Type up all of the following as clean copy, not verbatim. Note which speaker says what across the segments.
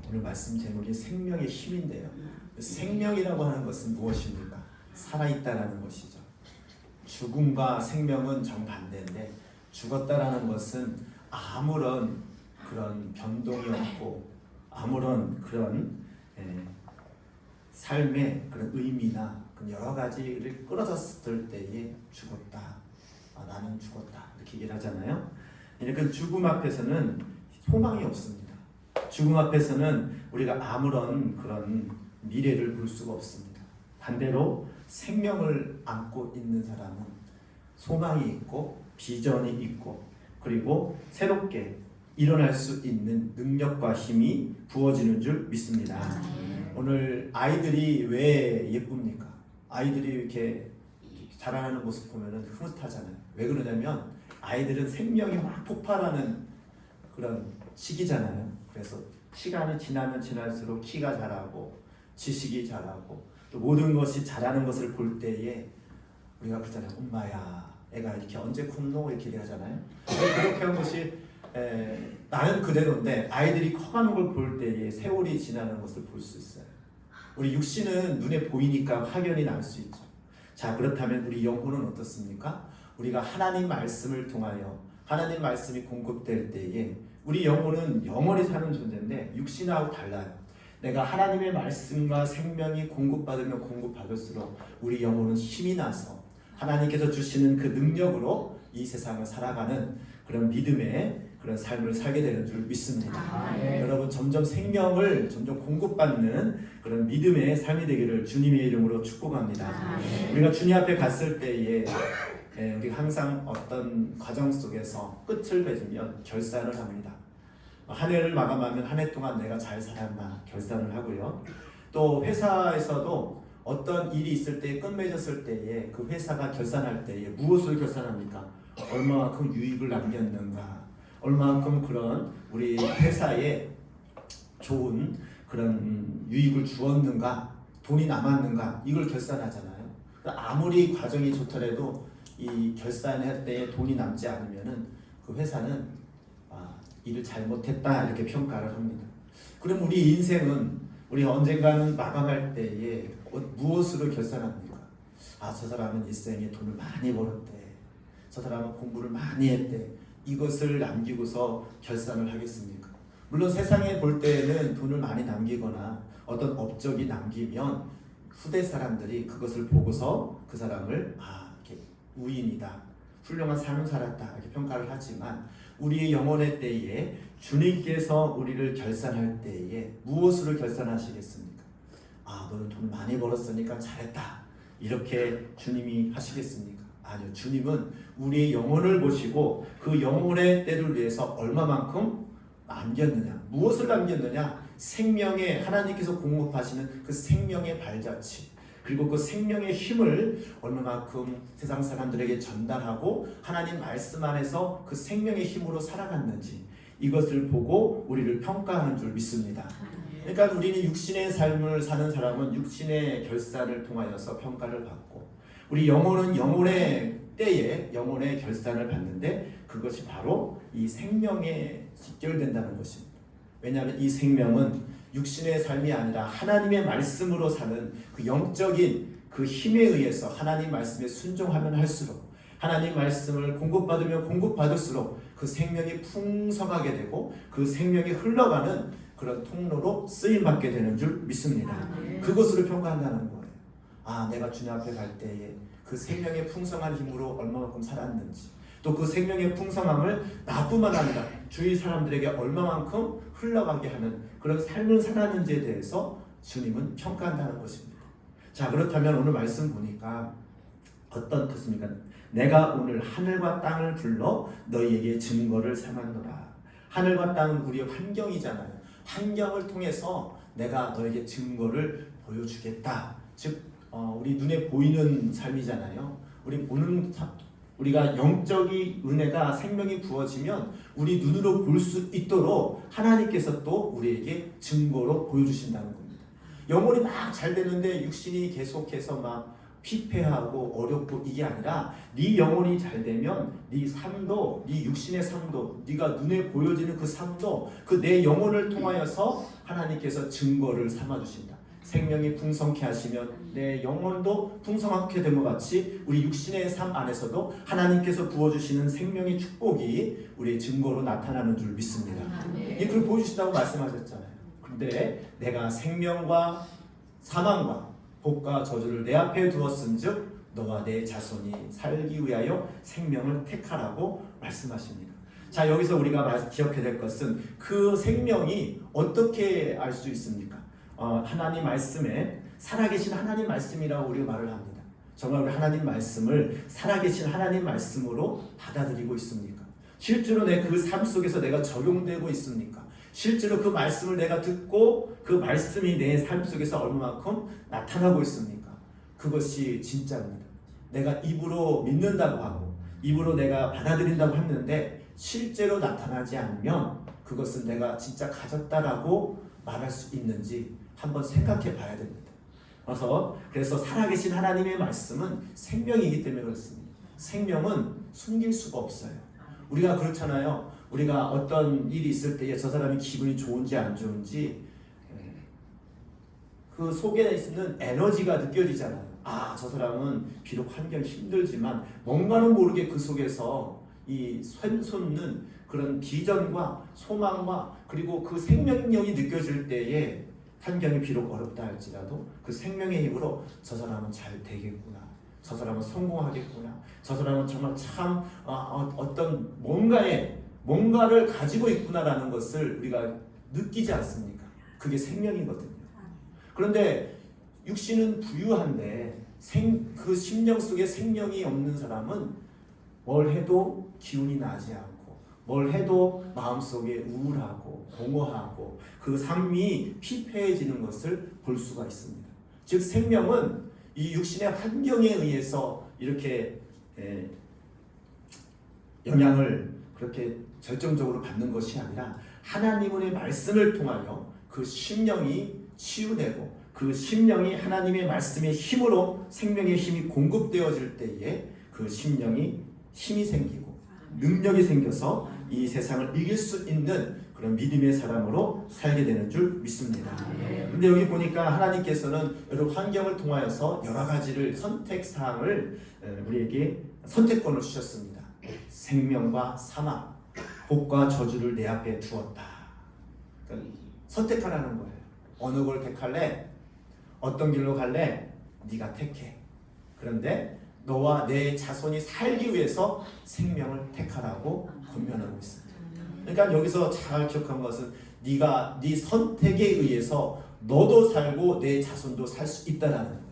Speaker 1: 오늘 말씀 제목이 생명의 힘인데요. 생명이라고 하는 것은 무엇입니까? 살아있다라는 것이죠. 죽음과 생명은 정반대인데 죽었다라는 것은 아무런 그런 변동이 없고 아무런 그런 삶의 그런 의미나 여러 가지를 끊어졌을 때에 죽었다. 나는 죽었다. 이렇게 얘기를 하잖아요. 그러니까 죽음 앞에서는 소망이 없습니다. 죽음 앞에서는 우리가 아무런 그런 미래를 볼 수가 없습니다. 반대로 생명을 안고 있는 사람은 소망이 있고 비전이 있고 그리고 새롭게 일어날 수 있는 능력과 힘이 부어지는 줄 믿습니다. 오늘 아이들이 왜 예쁩니까? 아이들이 이렇게 자라나는 모습 보면 흐뭇하잖아요. 왜 그러냐면 아이들은 생명이 막 폭발하는 그런 시기잖아요. 그래서 시간이 지나면 지날수록 키가 자라고 지식이 자라고 또 모든 것이 자라는 것을 볼 때에 우리가 그러잖아요. 엄마야 애가 이렇게 언제 컸노? 이렇게 얘기하잖아요. 그렇게 한 것이 나는 그대로인데 아이들이 커가는 걸 볼 때에 세월이 지나는 것을 볼 수 있어요. 우리 육신은 눈에 보이니까 확연히 날 수 있죠. 자, 그렇다면 우리 영혼은 어떻습니까? 우리가 하나님 말씀을 통하여 하나님 말씀이 공급될 때에 우리 영혼은 영원히 사는 존재인데 육신하고 달라요. 내가 하나님의 말씀과 생명이 공급받으면 공급받을수록 우리 영혼은 힘이 나서 하나님께서 주시는 그 능력으로 이 세상을 살아가는 그런 믿음의 그런 삶을 살게 되는 줄 믿습니다. 여러분 점점 생명을 점점 공급받는 그런 믿음의 삶이 되기를 주님의 이름으로 축복합니다. 우리가 주님 앞에 갔을 때에 우리가 항상 어떤 과정 속에서 끝을 맺으면 결산을 합니다. 한 해를 마감하면 한 해 동안 내가 잘 살았나 결산을 하고요. 또 회사에서도 어떤 일이 있을 때 끝맺었을 때에 그 회사가 결산할 때에 무엇을 결산합니까? 얼마만큼 유익을 남겼는가, 얼마만큼 그런 우리 회사에 좋은 그런 유익을 주었는가, 돈이 남았는가, 이걸 결산하잖아요. 아무리 과정이 좋더라도 이 결산할 때에 돈이 남지 않으면은 그 회사는 일을 잘못했다 이렇게 평가를 합니다. 그럼 우리 인생은 우리 언젠가는 마감할 때에 무엇으로 결산합니까? 저 사람은 일생에 돈을 많이 벌었대. 저 사람은 공부를 많이 했대. 이것을 남기고서 결산을 하겠습니까? 물론 세상에 볼 때에는 돈을 많이 남기거나 어떤 업적이 남기면 후대 사람들이 그것을 보고서 그 사람을 이렇게 우인이다, 훌륭한 삶을 살았다 이렇게 평가를 하지만 우리의 영혼의 때에 주님께서 우리를 결산할 때에 무엇으로 결산하시겠습니까? 너는 돈을 많이 벌었으니까 잘했다 이렇게 주님이 하시겠습니까? 아니요. 주님은 우리의 영혼을 보시고 그 영혼의 때를 위해서 얼마만큼 남겼느냐, 무엇을 남겼느냐, 생명의 하나님께서 공급하시는 그 생명의 발자취 그리고 그 생명의 힘을 얼마만큼 세상 사람들에게 전달하고 하나님 말씀 안에서 그 생명의 힘으로 살아갔는지 이것을 보고 우리를 평가하는 줄 믿습니다. 그러니까 우리는 육신의 삶을 사는 사람은 육신의 결산을 통하여서 평가를 받고 우리 영혼은 영혼의 때에 영혼의 결산을 받는데 그것이 바로 이 생명에 직결된다는 것입니다. 왜냐하면 이 생명은 육신의 삶이 아니라 하나님의 말씀으로 사는 그 영적인 그 힘에 의해서 하나님 말씀에 순종하면 할수록 하나님 말씀을 공급받으면 공급받을수록 그 생명이 풍성하게 되고 그 생명이 흘러가는 그런 통로로 쓰임받게 되는 줄 믿습니다. 그것으로 평가한다는 거예요. 내가 주님 앞에 갈 때에 그 생명의 풍성한 힘으로 얼마만큼 살았는지 또 그 생명의 풍성함을 나뿐만 아니라 주위 사람들에게 얼마만큼 흘러가게 하는 그런 삶을 살았는지에 대해서 주님은 평가한다는 것입니다. 자, 그렇다면 오늘 말씀 보니까 어떤 뜻입니까? 내가 오늘 하늘과 땅을 불러 너희에게 증거를 삼았노라. 하늘과 땅은 우리의 환경이잖아요. 환경을 통해서 내가 너에게 증거를 보여주겠다. 즉 우리 눈에 보이는 삶이잖아요. 우리가 영적인 은혜가 생명이 부어지면 우리 눈으로 볼 수 있도록 하나님께서 또 우리에게 증거로 보여주신다는 겁니다. 영혼이 막 잘 되는데 육신이 계속해서 막 피폐하고 어렵고 이게 아니라 네 영혼이 잘 되면 네 삶도, 네 육신의 삶도, 네가 눈에 보여지는 그 삶도 그 내 영혼을 통하여서 하나님께서 증거를 삼아 주신다. 생명이 풍성케 하시면 내 영혼도 풍성하게 된 것 같이 우리 육신의 삶 안에서도 하나님께서 부어주시는 생명의 축복이 우리의 증거로 나타나는 줄 믿습니다. 이걸 보여주신다고 말씀하셨잖아요. 그런데 내가 생명과 사망과 복과 저주를 내 앞에 두었은즉 너와 내 자손이 살기 위하여 생명을 택하라고 말씀하십니다. 자, 여기서 우리가 기억해야 될 것은 그 생명이 어떻게 알 수 있습니까? 하나님 말씀에 살아계신 하나님 말씀이라고 우리가 말을 합니다. 정말 우리 하나님 말씀을 살아계신 하나님 말씀으로 받아들이고 있습니까? 실제로 내 그 삶 속에서 내가 적용되고 있습니까? 실제로 그 말씀을 내가 듣고 그 말씀이 내 삶 속에서 얼마만큼 나타나고 있습니까? 그것이 진짜입니다. 내가 입으로 믿는다고 하고 입으로 내가 받아들인다고 했는데 실제로 나타나지 않으면 그것은 내가 진짜 가졌다라고 말할 수 있는지 한번 생각해 봐야 됩니다. 그래서 살아계신 하나님의 말씀은 생명이기 때문에 그렇습니다. 생명은 숨길 수가 없어요. 우리가 그렇잖아요. 우리가 어떤 일이 있을 때에 저 사람이 기분이 좋은지 안 좋은지 그 속에 있는 에너지가 느껴지잖아요. 저 사람은 비록 환경이 힘들지만 뭔가는 모르게 그 속에서 이 샘솟는 그런 비전과 소망과 그리고 그 생명력이 느껴질 때에 환경이 비록 어렵다 할지라도 그 생명의 힘으로 저 사람은 잘 되겠구나, 저 사람은 성공하겠구나, 저 사람은 정말 참 어떤 뭔가를 가지고 있구나라는 것을 우리가 느끼지 않습니까? 그게 생명이거든요. 그런데 육신은 부유한데 그 심령 속에 생명이 없는 사람은 뭘 해도 기운이 나지 않고 뭘 해도 마음속에 우울하고 공허하고 그 삶이 피폐해지는 것을 볼 수가 있습니다. 즉 생명은 이 육신의 환경에 의해서 이렇게 영향을 그렇게 절정적으로 받는 것이 아니라 하나님의 말씀을 통하여 그 심령이 치유되고 그 심령이 하나님의 말씀의 힘으로 생명의 힘이 공급되어질 때에 그 심령이 힘이 생기고 능력이 생겨서 이 세상을 이길 수 있는 그런 믿음의 사람으로 살게 되는 줄 믿습니다. 근데 여기 보니까 하나님께서는 여러 환경을 통하여서 여러 가지를 선택사항을 우리에게 선택권을 주셨습니다. 생명과 사망, 복과 저주를 내 앞에 두었다. 그러니까 선택하라는 거예요. 어느 걸 택할래? 어떤 길로 갈래? 네가 택해. 그런데 너와 내 자손이 살기 위해서 생명을 택하라고 권면하고 있습니다. 그러니까 여기서 잘 기억한 것은 네가 네 선택에 의해서 너도 살고 내 자손도 살 수 있다라는 거예요.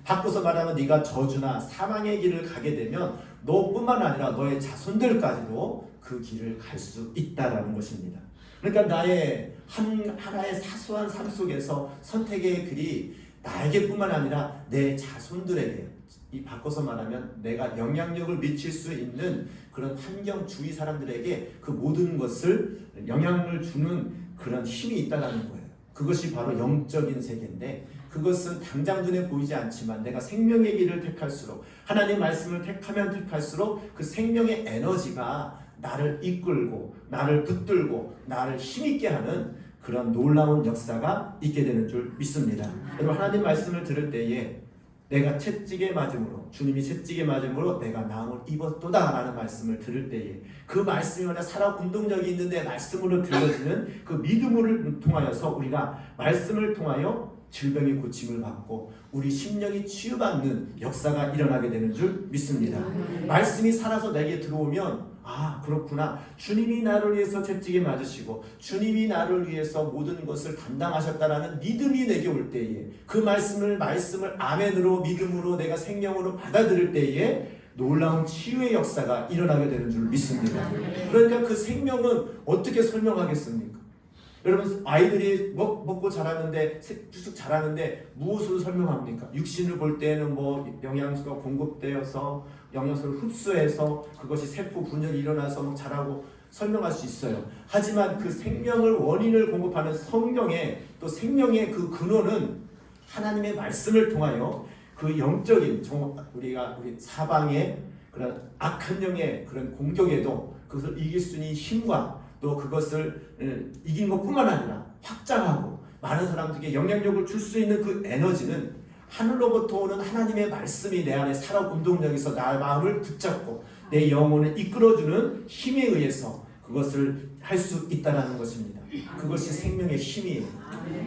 Speaker 1: 바꿔서 말하면 네가 저주나 사망의 길을 가게 되면 너뿐만 아니라 너의 자손들까지도 그 길을 갈 수 있다라는 것입니다. 그러니까 나의 하나의 사소한 삶 속에서 선택의 길이 나에게뿐만 아니라 내 자손들에게, 이 바꿔서 말하면 내가 영향력을 미칠 수 있는 그런 환경 주위 사람들에게 그 모든 것을 영향을 주는 그런 힘이 있다는 거예요. 그것이 바로 영적인 세계인데 그것은 당장 눈에 보이지 않지만 내가 생명의 길을 택할수록 하나님의 말씀을 택하면 택할수록 그 생명의 에너지가 나를 이끌고 나를 붙들고 나를 힘있게 하는 그런 놀라운 역사가 있게 되는 줄 믿습니다. 여러분 하나님 말씀을 들을 때에 내가 채찍에 맞음으로 주님이 채찍에 맞음으로 내가 나음을 입었도다 라는 말씀을 들을 때에 그 말씀이 만약 살아 운동력이 있는데 말씀으로 들려지는 그 믿음을 통하여서 우리가 말씀을 통하여 질병의 고침을 받고 우리 심령이 치유받는 역사가 일어나게 되는 줄 믿습니다. 말씀이 살아서 내게 들어오면 그렇구나. 주님이 나를 위해서 채찍에 맞으시고 주님이 나를 위해서 모든 것을 담당하셨다라는 믿음이 내게 올 때에 그 말씀을 아멘으로 믿음으로 내가 생명으로 받아들일 때에 놀라운 치유의 역사가 일어나게 되는 줄 믿습니다. 그러니까 그 생명은 어떻게 설명하겠습니까? 여러분 아이들이 먹고 자라는데 쭉 자라는데 무엇으로 설명합니까? 육신을 볼 때는 영양소가 공급되어서 영양소를 흡수해서 그것이 세포 분열이 일어나서 자라고 설명할 수 있어요. 하지만 그 생명을 원인을 공급하는 성경의 또 생명의 그 근원은 하나님의 말씀을 통하여 그 영적인 우리 사방의 그런 악한 영의 그런 공격에도 그것을 이길 수 있는 힘과 또 그것을 이긴 것뿐만 아니라 확장하고 많은 사람들에게 영향력을 줄 수 있는 그 에너지는 하늘로부터 오는 하나님의 말씀이 내 안에 살아 운동력에서 나의 마음을 붙잡고 내 영혼을 이끌어주는 힘에 의해서 그것을 할 수 있다는 것입니다. 그것이 생명의 힘이에요.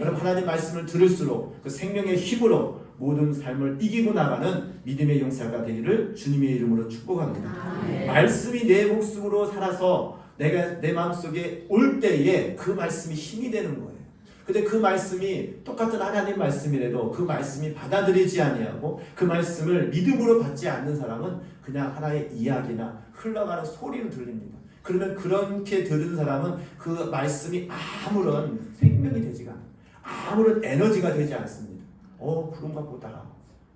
Speaker 1: 여러분 하나님 말씀을 들을수록 그 생명의 힘으로 모든 삶을 이기고 나가는 믿음의 용사가 되기를 주님의 이름으로 축복합니다. 말씀이 내 목숨으로 살아서 내가 내 마음속에 올 때에 그 말씀이 힘이 되는 거예요. 근데 그 말씀이 똑같은 하나님 말씀이라도 그 말씀이 받아들이지 아니하고 그 말씀을 믿음으로 받지 않는 사람은 그냥 하나의 이야기나 흘러가는 소리로 들립니다. 그러면 그렇게 들은 사람은 그 말씀이 아무런 생명이 되지가 않아요. 아무런 에너지가 되지 않습니다. 그런가 보다.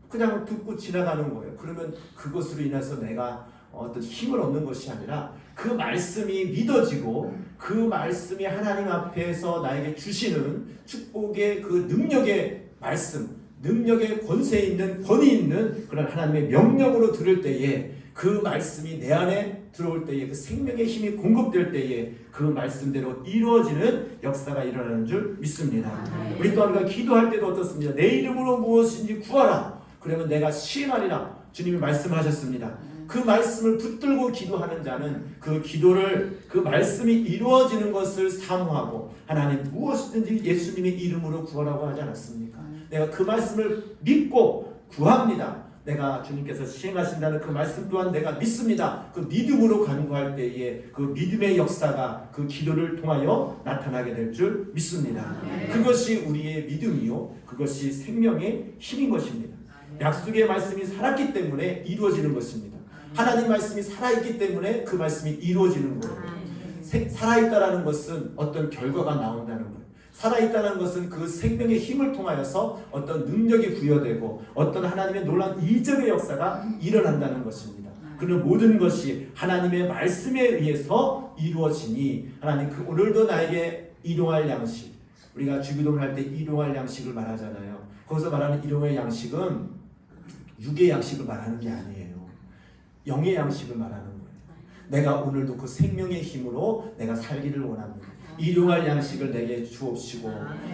Speaker 1: 그냥 듣고 지나가는 거예요. 그러면 그것으로 인해서 내가 어떤 힘을 얻는 것이 아니라 그 말씀이 믿어지고 그 말씀이 하나님 앞에서 나에게 주시는 축복의 그 능력의 말씀, 능력의 권세 있는 권위 있는 그런 하나님의 명령으로 들을 때에 그 말씀이 내 안에 들어올 때에 그 생명의 힘이 공급될 때에 그 말씀대로 이루어지는 역사가 일어나는 줄 믿습니다. 우리 또한 우리가 기도할 때도 어떻습니까? 내 이름으로 무엇인지 구하라. 그러면 내가 시행하리라. 주님이 말씀하셨습니다. 그 말씀을 붙들고 기도하는 자는 그 기도를 그 말씀이 이루어지는 것을 사모하고 하나님 무엇이든지 예수님의 이름으로 구하라고 하지 않았습니까? 내가 그 말씀을 믿고 구합니다. 내가 주님께서 시행하신다는 그 말씀 또한 내가 믿습니다. 그 믿음으로 간구할 때에 그 믿음의 역사가 그 기도를 통하여 나타나게 될 줄 믿습니다. 그것이 우리의 믿음이요 그것이 생명의 힘인 것입니다. 약속의 말씀이 살았기 때문에 이루어지는 것입니다. 하나님 말씀이 살아있기 때문에 그 말씀이 이루어지는 거예요. 살아있다라는 것은 어떤 결과가 나온다는 거예요. 살아있다는 것은 그 생명의 힘을 통하여서 어떤 능력이 부여되고 어떤 하나님의 놀라운 이적의 역사가 일어난다는 것입니다. 그런 모든 것이 하나님의 말씀에 의해서 이루어지니 하나님 그 오늘도 나에게 일용할 양식, 우리가 주기도를 할 때 일용할 양식을 말하잖아요. 거기서 말하는 일용할 양식은 육의 양식을 말하는 게 아니에요. 영의 양식을 말하는 거예요. 내가 오늘도 그 생명의 힘으로 내가 살기를 원합니다. 일용할 양식을 내게 주옵시고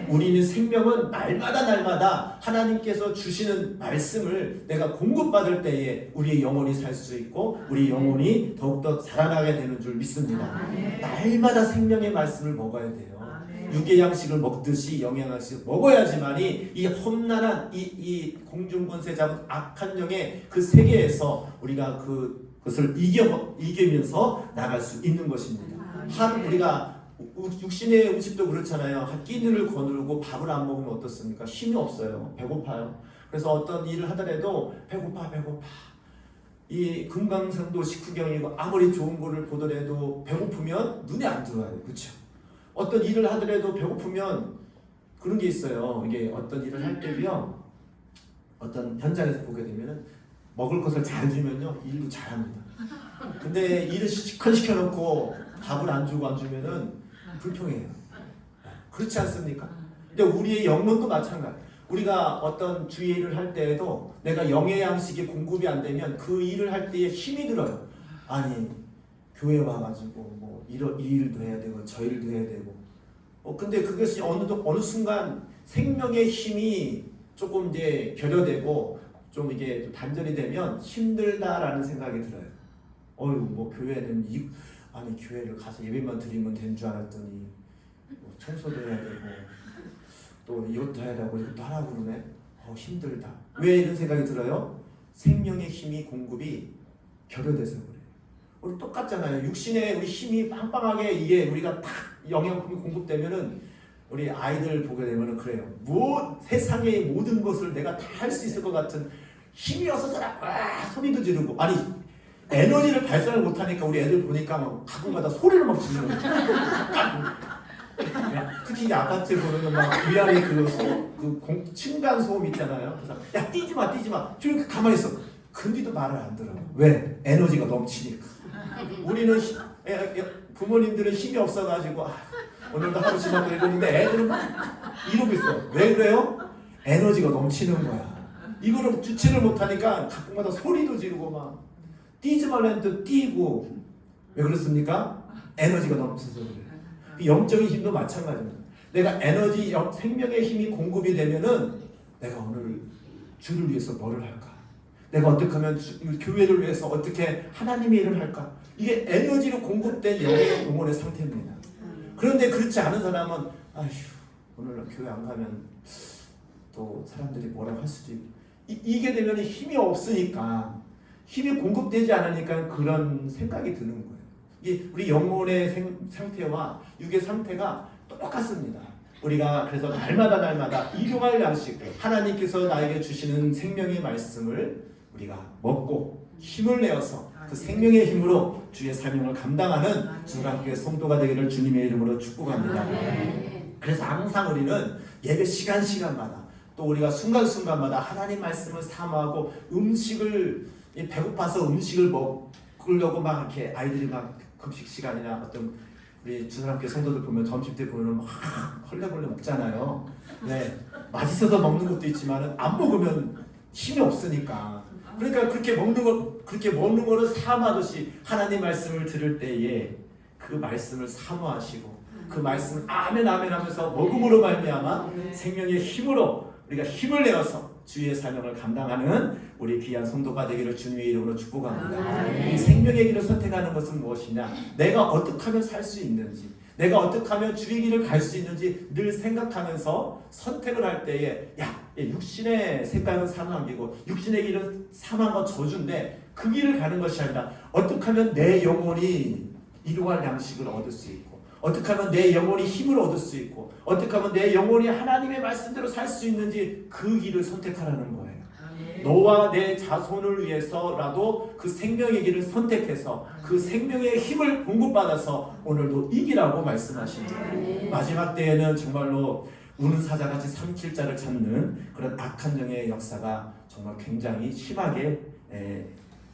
Speaker 1: 우리는 생명은 날마다 하나님께서 주시는 말씀을 내가 공급받을 때에 우리의 영혼이 살 수 있고 우리 영혼이 더욱더 살아나게 되는 줄 믿습니다. 날마다 생명의 말씀을 먹어야 돼요. 육의 양식을 먹듯이 영의 양식을 먹어야지만이 이 험난한 이 공중권세 잡은 악한 영의 그 세계에서 우리가 그것을 이기면서 나갈 수 있는 것입니다. 우리가 육신의 음식도 그렇잖아요. 한 끼니를 거느리고 밥을 안 먹으면 어떻습니까? 힘이 없어요. 배고파요. 그래서 어떤 일을 하더라도 배고파. 이 금강산도 식후경이고 아무리 좋은 거를 보더라도 배고프면 눈에 안 들어와요. 그렇죠? 어떤 일을 하더라도 배고프면 그런 게 있어요. 이게 어떤 일을 할 때요. 어떤 현장에서 보게 되면은 먹을 것을 잘 주면요. 일도 잘합니다. 근데 일을 시컷 시켜놓고 밥을 안 주면은 불평해요. 그렇지 않습니까? 근데 우리의 영혼도 마찬가지. 우리가 어떤 주의 일을 할 때에도 내가 영의 양식이 공급이 안 되면 그 일을 할 때에 힘이 들어요. 아니 교회 와가지고 뭐 이 일도 해야 되고 저 일도 해야 되고. 근데 그것이 어느 순간 생명의 힘이 조금 이제 결여되고 좀 이게 좀 단절이 되면 힘들다라는 생각이 들어요. 뭐 교회는 아니 교회를 가서 예배만 드리면 된 줄 알았더니 뭐 청소도 해야 되고 또 이것도 해야 되고 이것도 하라고 그러네. 힘들다. 왜 이런 생각이 들어요? 생명의 힘이 공급이 결여돼서 그래요. 우리 똑같잖아요. 육신의 우리 힘이 빵빵하게 이게 우리가 딱 영양품이 공급되면은 우리 아이들 보게 되면은 그래요. 세상의 모든 것을 내가 다 할 수 있을 것 같은 힘이 없어서라 소리도 지르고 아니 에너지를 발산을 못하니까 우리 애들 보니까 막 가끔가다 소리를 막 지르는 거예요. 특히 아파트에 보면 막 위아래 층간 소음 있잖아요. 그래서 야 뛰지 마. 좀 가만히 있어. 근데도 말을 안 들어. 왜? 에너지가 넘치니까. 우리는 부모님들은 힘이 없어가지고 오늘도 하루 지나고 이러는데 애들은 막 이러고 있어. 왜 그래요? 에너지가 넘치는 거야. 이거를 주체를 못하니까 가끔마다 소리도 지르고 막 뛰지 말라는데 뛰고. 왜 그렇습니까? 에너지가 넘쳐서 그래요. 영적인 힘도 마찬가지입니다. 내가 에너지, 생명의 힘이 공급이 되면은 내가 오늘 주를 위해서 뭐를 할까? 내가 어떻게 하면 교회를 위해서 어떻게 하나님의 일을 할까? 이게 에너지로 공급된 영혼의 상태입니다. 그런데 그렇지 않은 사람은 아휴 오늘 교회 안 가면 또 사람들이 뭐라고 할 수도 있고 이게 되면 힘이 없으니까 힘이 공급되지 않으니까 그런 생각이 드는 거예요. 이게 우리 영혼의 상태와 육의 상태가 똑같습니다. 우리가 그래서 날마다 일용할 양식 하나님께서 나에게 주시는 생명의 말씀을 우리가 먹고 힘을 내어서 그 생명의 힘으로 주의 사명을 감당하는 주님교회 성도가 되기를 주님의 이름으로 축복합니다. 그래서 항상 우리는 예배 시간마다 또 우리가 순간순간마다 하나님 말씀을 사모하고 음식을 배고파서 음식을 먹으려고 막 이렇게 아이들이 막 급식 시간이나 어떤 우리 주사람교회 성도들 보면 점심 때 보면 막 헐레벌레 먹잖아요. 네, 맛있어서 먹는 것도 있지만은 안 먹으면 힘이 없으니까. 그러니까 그렇게 먹는 거를 사모하듯이 하나님 말씀을 들을 때에 그 말씀을 사모하시고 그 말씀을 아멘 하면서 먹음으로 말미암아 생명의 힘으로 우리가 힘을 내어서 주의 사명을 감당하는 우리 귀한 성도가 되기를 주님의 이름으로 축복합니다. 이 생명의 길을 선택하는 것은 무엇이냐? 내가 어떻게 하면 살 수 있는지, 내가 어떻게 하면 주의 길을 갈 수 있는지 늘 생각하면서 선택을 할 때에 육신의 색깔은 사망한 길이고 육신의 길은 사망과 저주인데 그 길을 가는 것이 아니라 어떻게 하면 내 영혼이 일용할 양식을 얻을 수 있고 어떻게 하면 내 영혼이 힘을 얻을 수 있고 어떻게 하면 내 영혼이 하나님의 말씀대로 살 수 있는지 그 길을 선택하라는 거예요. 너와 내 자손을 위해서라도 그 생명의 길을 선택해서 그 생명의 힘을 공급받아서 오늘도 이기라고 말씀하십니다. 마지막 때에는 정말로 우는 사자같이 삼킬 자를 찾는 그런 악한 영의 역사가 정말 굉장히 심하게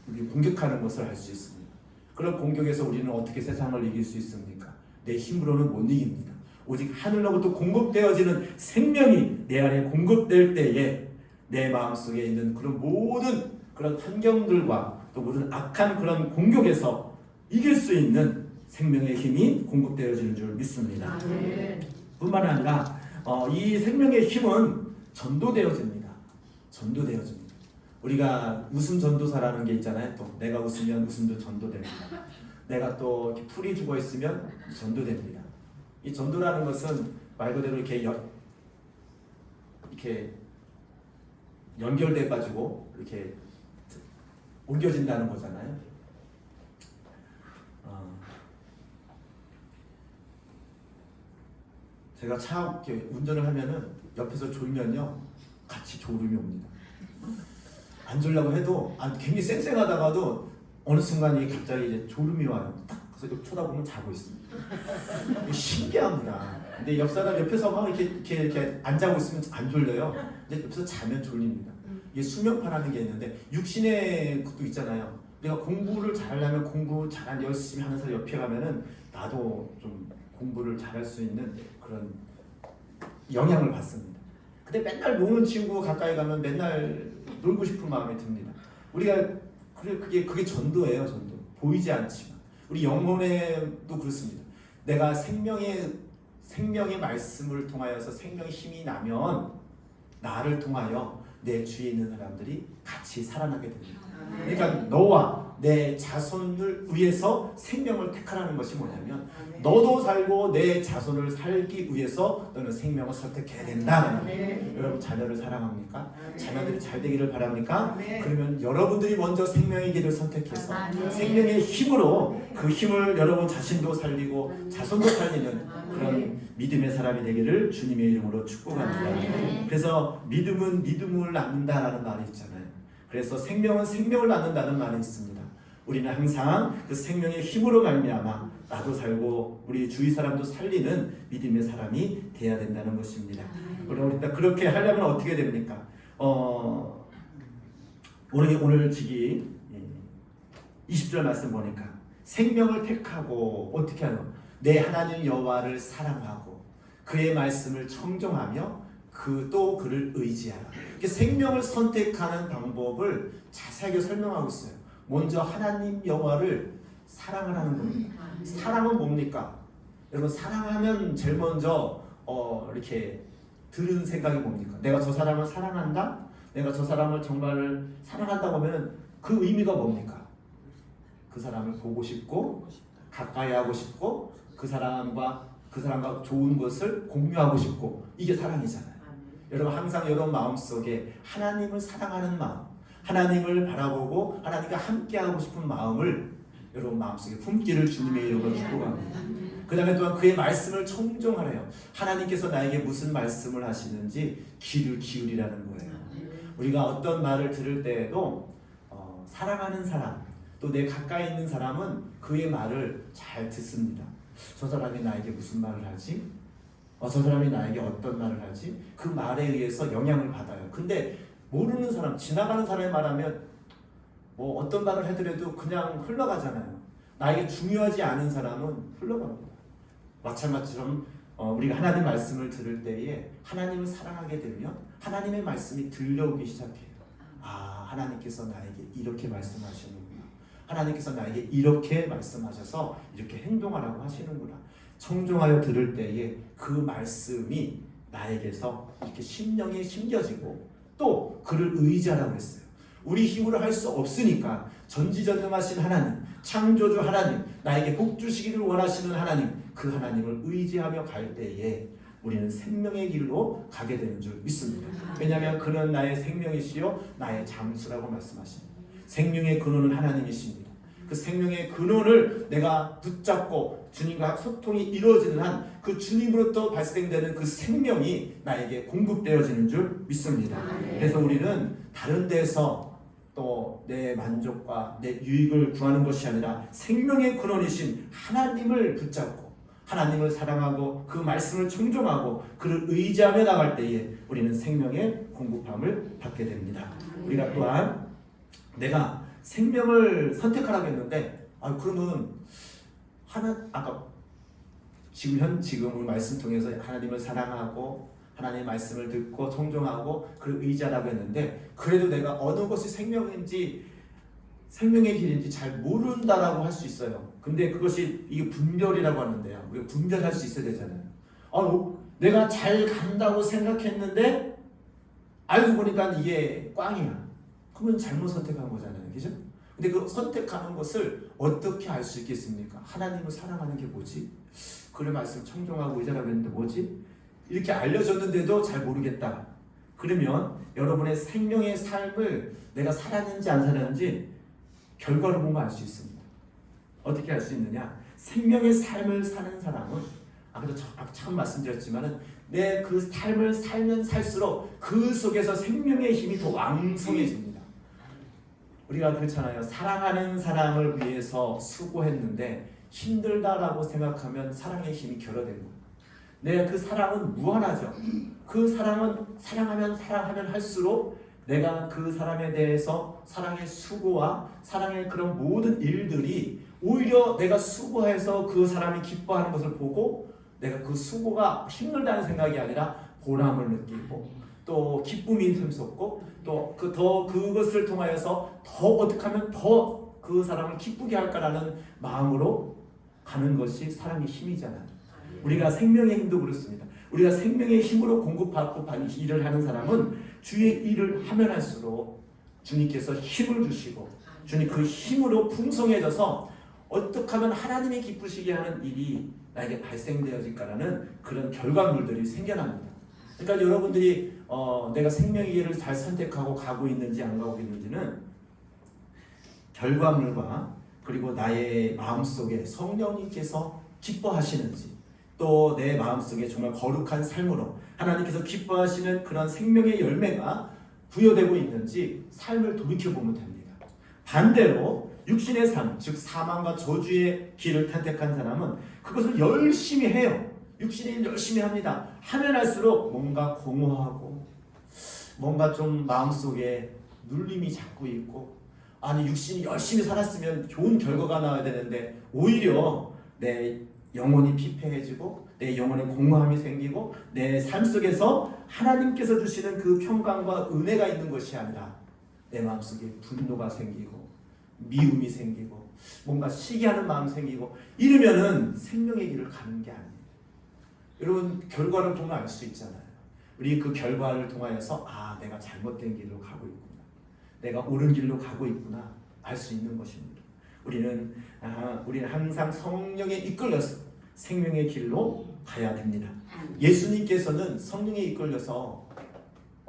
Speaker 1: 우리 공격하는 것을 할 수 있습니다. 그런 공격에서 우리는 어떻게 세상을 이길 수 있습니까? 내 힘으로는 못 이깁니다. 오직 하늘로부터 공급되어지는 생명이 내 안에 공급될 때에 내 마음속에 있는 그런 모든 그런 환경들과 또 모든 악한 그런 공격에서 이길 수 있는 생명의 힘이 공급되어지는 줄 믿습니다. 뿐만 아니라 이 생명의 힘은 전도되어집니다. 전도되어집니다. 우리가 웃음 전도사라는 게 있잖아요. 또 내가 웃으면 웃음도 전도됩니다. 내가 또 이렇게 풀이 죽어 있으면 전도됩니다. 이 전도라는 것은 말 그대로 이렇게 연결돼 가지고 이렇게 옮겨진다는 거잖아요. 제가 차 이렇게 운전을 하면은 옆에서 졸면요 같이 졸음이 옵니다. 안 졸려고 해도 굉장히 쌩쌩하다가도 어느 순간 갑자기 이제 졸음이 와요. 딱 그래서 쳐다보면 자고 있습니다. 신기합니다. 근데 옆 사람 옆에서 막 이렇게 안 자고 있으면 안 졸려요. 근데 옆에서 자면 졸립니다. 이게 수면파라는 게 있는데 육신의 것도 있잖아요. 내가 공부를 잘하려면 공부 잘한 열심히 하는 사람 옆에 가면은 나도 좀 공부를 잘할 수 있는 그런 영향을 받습니다. 근데 맨날 노는 친구 가까이 가면 맨날 놀고 싶은 마음이 듭니다. 우리가 그게 전도예요. 전도. 보이지 않지만 우리 영혼에도 그렇습니다. 내가 생명의 말씀을 통하여서 생명의 힘이 나면 나를 통하여 내 주위에 있는 사람들이 같이 살아나게 됩니다. 그러니까 너와 내 자손을 위해서 생명을 택하라는 것이 뭐냐면 너도 살고 내 자손을 살기 위해서 너는 생명을 선택해야 된다. 여러분 자녀를 사랑합니까? 자녀들이 잘 되기를 바랍니까? 그러면 여러분들이 먼저 생명의 길을 선택해서 생명의 힘으로 그 힘을 여러분 자신도 살리고 자손도 살리는 그런 믿음의 사람이 되기를 주님의 이름으로 축복합니다. 그래서 믿음은 믿음을 낳는다라는 말이 있잖아요. 그래서 생명은 생명을 낳는다는 말이 있습니다. 우리는 항상 그 생명의 힘으로 말미암아 나도 살고 우리 주위 사람도 살리는 믿음의 사람이 돼야 된다는 것입니다. 그럼 우리 그렇게 하려면 어떻게 됩니까? 오늘 지기 20절 말씀 보니까 생명을 택하고 어떻게 하노? 내 하나님 여호와를 사랑하고 그의 말씀을 청정하며 또 그를 의지하라. 이렇게 생명을 선택하는 방법을 자세하게 설명하고 있어요. 먼저 하나님 여호와를 사랑하라는 겁니다. 사랑은 뭡니까? 여러분 사랑하면 제일 먼저 이렇게 들은 생각이 뭡니까? 내가 저 사람을 사랑한다? 내가 저 사람을 정말 사랑한다고 하면 그 의미가 뭡니까? 그 사람을 보고 싶고 가까이 하고 싶고 그 사람과 좋은 것을 공유하고 싶고 이게 사랑이잖아요. 여러분 항상 여러분 마음속에 하나님을 사랑하는 마음, 하나님을 바라보고 하나님과 함께하고 싶은 마음을 여러분 마음속에 품기를 주님의 이름으로 축복합니다. 그 다음에 또한 그의 말씀을 청종하래요. 하나님께서 나에게 무슨 말씀을 하시는지 귀를 기울이라는 거예요. 우리가 어떤 말을 들을 때에도 사랑하는 사람 또 내 가까이 있는 사람은 그의 말을 잘 듣습니다. 저 사람이 나에게 무슨 말을 하지? 저 사람이 나에게 어떤 말을 하지? 그 말에 의해서 영향을 받아요. 근데 모르는 사람, 지나가는 사람이 말하면 뭐 어떤 말을 해더라도 그냥 흘러가잖아요. 나에게 중요하지 않은 사람은 흘러갑니다. 마찬가지처럼 우리가 하나님 말씀을 들을 때에 하나님을 사랑하게 되면 하나님의 말씀이 들려오기 시작해요. 하나님께서 나에게 이렇게 말씀하시는구나. 하나님께서 나에게 이렇게 말씀하셔서 이렇게 행동하라고 하시는구나. 청종하여 들을 때에 그 말씀이 나에게서 이렇게 심령에 심겨지고 또 그를 의지하라고 했어요. 우리 힘으로 할 수 없으니까 전지전능하신 하나님, 창조주 하나님, 나에게 복 주시기를 원하시는 하나님, 그 하나님을 의지하며 갈 때에 우리는 생명의 길로 가게 되는 줄 믿습니다. 왜냐하면 그는 나의 생명이시요 나의 잠수라고 말씀하십니다. 생명의 근원은 하나님이십니다. 그 생명의 근원을 내가 붙잡고 주님과 소통이 이루어지는 한 그 주님으로부터 발생되는 그 생명이 나에게 공급되어지는 줄 믿습니다. 그래서 우리는 다른 데서 또 내 만족과 내 유익을 구하는 것이 아니라 생명의 근원이신 하나님을 붙잡고 하나님을 사랑하고 그 말씀을 청종하고 그를 의지하며 나갈 때에 우리는 생명의 공급함을 받게 됩니다. 우리가 또한 내가 생명을 선택하라고 했는데 그러면 아까 지금 우리 말씀 통해서 하나님을 사랑하고 하나님의 말씀을 듣고 청종하고 그를 의지하라고 했는데 그래도 내가 어느 것이 생명의 길인지 잘 모른다라고 할 수 있어요. 근데 그것이 이게 분별이라고 하는데요. 우리가 분별할 수 있어야 되잖아요. 내가 잘 간다고 생각했는데 알고 보니까 이게 꽝이야. 그러면 잘못 선택한 거잖아요. 그죠? 근데 그 선택하는 것을 어떻게 알 수 있겠습니까? 하나님을 사랑하는 게 뭐지? 그를 말씀 청종하고 의지하라고 했는데 뭐지? 이렇게 알려줬는데도 잘 모르겠다. 그러면 여러분의 생명의 삶을 내가 살았는지 안 살았는지 결과를 보면 알 수 있습니다. 어떻게 알 수 있느냐? 생명의 삶을 사는 사람은 아까도 처음 말씀드렸지만은 내 그 삶을 살면 살수록 그 속에서 생명의 힘이 더 왕성해집니다. 우리가 그렇잖아요. 사랑하는 사람을 위해서 수고했는데 힘들다라고 생각하면 사랑의 힘이 결여된 거예요. 그 사랑은 무한하죠. 그 사랑은 사랑하면 할수록 내가 그 사람에 대해서 사랑의 수고와 사랑의 그런 모든 일들이 오히려 내가 수고해서 그 사람이 기뻐하는 것을 보고 내가 그 수고가 힘들다는 생각이 아니라 보람을 느끼고 또 기쁨이 샘솟고 또 그것을 통하여서 더 어떻게 하면 더 그 사람을 기쁘게 할까라는 마음으로 가는 것이 사랑의 힘이잖아요. 우리가 생명의 힘도 그렇습니다. 우리가 생명의 힘으로 공급받고 일을 하는 사람은 주의 일을 하면 할수록 주님께서 힘을 주시고 주님 그 힘으로 풍성해져서 어떻게 하면 하나님이 기쁘시게 하는 일이 나에게 발생되어질까라는 그런 결과물들이 생겨납니다. 그러니까 여러분들이 내가 생명의 길을 잘 선택하고 가고 있는지 안 가고 있는지는 결과물과 그리고 나의 마음속에 성령님께서 기뻐하시는지 또 내 마음속에 정말 거룩한 삶으로 하나님께서 기뻐하시는 그런 생명의 열매가 부여되고 있는지 삶을 돌이켜보면 됩니다. 반대로 육신의 삶, 즉 사망과 저주의 길을 선택한 사람은 그것을 열심히 해요. 육신의 일 열심히 합니다. 하면 할수록 뭔가 공허하고 뭔가 좀 마음속에 눌림이 자꾸 있고 육신이 열심히 살았으면 좋은 결과가 나와야 되는데 오히려 내 영혼이 피폐해지고 내 영혼에 공허함이 생기고 내 삶 속에서 하나님께서 주시는 그 평강과 은혜가 있는 것이 아니라 내 마음속에 분노가 생기고 미움이 생기고 뭔가 시기하는 마음 생기고 이러면은 생명의 길을 가는 게 아니에요. 여러분 결과를 보면 알 수 있잖아요. 우리 그 결과를 통하여서 내가 잘못된 길로 가고 있구나, 내가 옳은 길로 가고 있구나 알 수 있는 것입니다. 우리는 항상 성령에 이끌려서 생명의 길로 가야 됩니다. 예수님께서는 성령에 이끌려서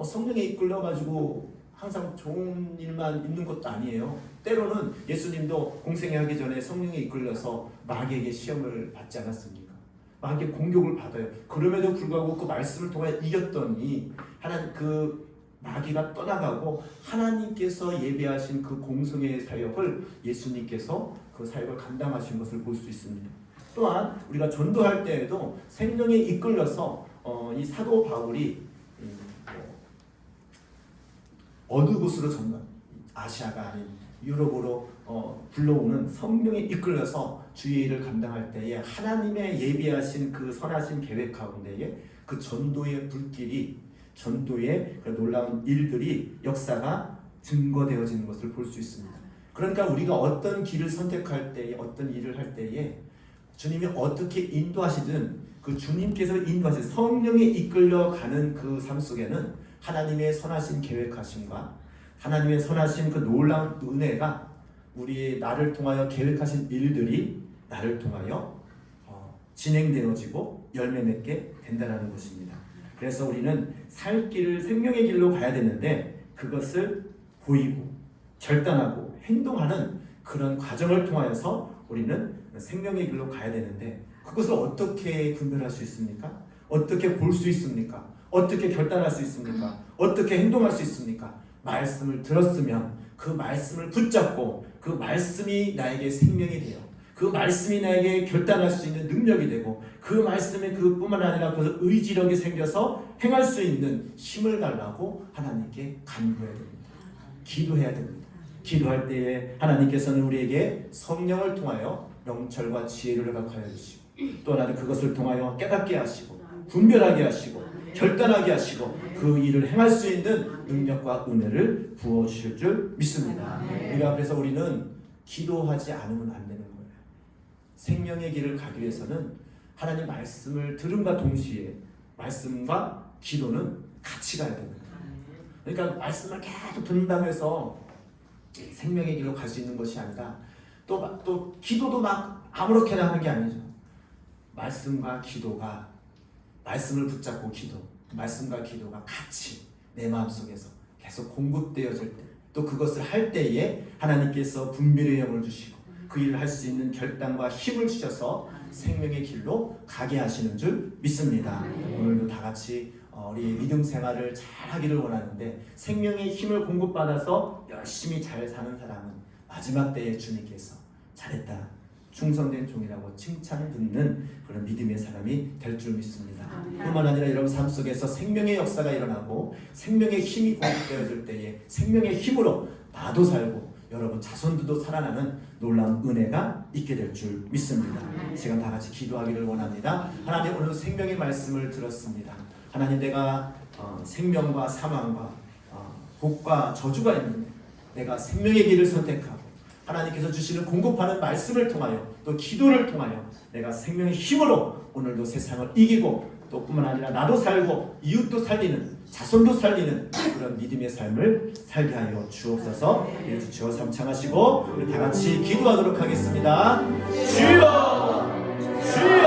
Speaker 1: 성령에 이끌려가지고 항상 좋은 일만 있는 것도 아니에요. 때로는 예수님도 공생애 하기 전에 성령에 이끌려서 마귀에게 시험을 받지 않았습니까? 마귀의 공격을 받아요. 그럼에도 불구하고 그 말씀을 통해 이겼더니 하나님 그 마귀가 떠나가고 하나님께서 예비하신 그 공생애의 사역을 예수님께서 그 사역을 감당하신 것을 볼 수 있습니다. 또한 우리가 전도할 때에도 생명에 이끌려서 이 사도 바울이 어느 곳으로 아시아가 아닌 유럽으로 불러오는 성령에 이끌려서 주의 일을 감당할 때에 하나님의 예비하신 그 선하신 계획 가운데에 그 전도의 불길이, 전도의 그 놀라운 일들이, 역사가 증거되어지는 것을 볼 수 있습니다. 그러니까 우리가 어떤 길을 선택할 때에, 어떤 일을 할 때에 주님이 어떻게 인도하시든 그 주님께서 인도하신 성령에 이끌려가는 그 삶 속에는 하나님의 선하신 계획하심과 하나님의 선하신 그 놀라운 은혜가 우리의 나를 통하여 계획하신 일들이 나를 통하여 진행되어지고 열매 맺게 된다는 것입니다. 그래서 우리는 살 길을 생명의 길로 가야 되는데 그것을 보이고 결단하고 행동하는 그런 과정을 통하여서 우리는 생명의 길로 가야 되는데 그것을 어떻게 분별할 수 있습니까? 어떻게 볼 수 있습니까? 어떻게 결단할 수 있습니까? 어떻게 행동할 수 있습니까? 말씀을 들었으면 그 말씀을 붙잡고 그 말씀이 나에게 생명이 되어 그 말씀이 나에게 결단할 수 있는 능력이 되고 그 말씀에 그뿐만 아니라 그 의지력이 생겨서 행할 수 있는 힘을 달라고 하나님께 간구해야 됩니다. 기도해야 됩니다. 기도할 때에 하나님께서는 우리에게 성령을 통하여 명철과 지혜를 허락하여 주시고 또 하나는 그것을 통하여 깨닫게 하시고 분별하게 하시고 결단하게 하시고 그 일을 행할 수 있는 능력과 은혜를 부어주실 줄 믿습니다. 우리가 그래서 우리는 기도하지 않으면 안 되는 거예요. 생명의 길을 가기 위해서는 하나님 말씀을 들음과 동시에 말씀과 기도는 같이 가야 됩니다. 그러니까 말씀을 계속 듣는다고 해서 생명의 길로 갈 수 있는 것이 아니라 또 기도도 막 아무렇게나 하는 게 아니죠. 말씀과 기도가, 말씀을 붙잡고 말씀과 기도가 같이 내 마음속에서 계속 공급되어질 때, 또 그것을 할 때에 하나님께서 분별의 영을 주시고 그 일을 할 수 있는 결단과 힘을 주셔서 생명의 길로 가게 하시는 줄 믿습니다. 오늘도 다 같이 우리 믿음 생활을 잘 하기를 원하는데 생명의 힘을 공급받아서 열심히 잘 사는 사람은 마지막 때에 주님께서 잘했다, 충성된 종이라고 칭찬 듣는 그런 믿음의 사람이 될 줄 믿습니다. 뿐만 아니라 여러분 삶 속에서 생명의 역사가 일어나고 생명의 힘이 공급되어질 때에 생명의 힘으로 나도 살고 여러분 자손들도 살아나는 놀라운 은혜가 있게 될 줄 믿습니다. 시간 다 같이 기도하기를 원합니다. 하나님, 오늘 생명의 말씀을 들었습니다. 하나님, 내가 생명과 사망과 복과 저주가 있는데 내가 생명의 길을 선택하고 하나님께서 주시는 공급하는 말씀을 통하여 또 기도를 통하여 내가 생명의 힘으로 오늘도 세상을 이기고 또 뿐만 아니라 나도 살고 이웃도 살리는, 자손도 살리는 그런 믿음의 삶을 살게 하여 주옵소서. 예수 주여 삼창하시고 우리 다 같이 기도하도록 하겠습니다. 주여, 주여.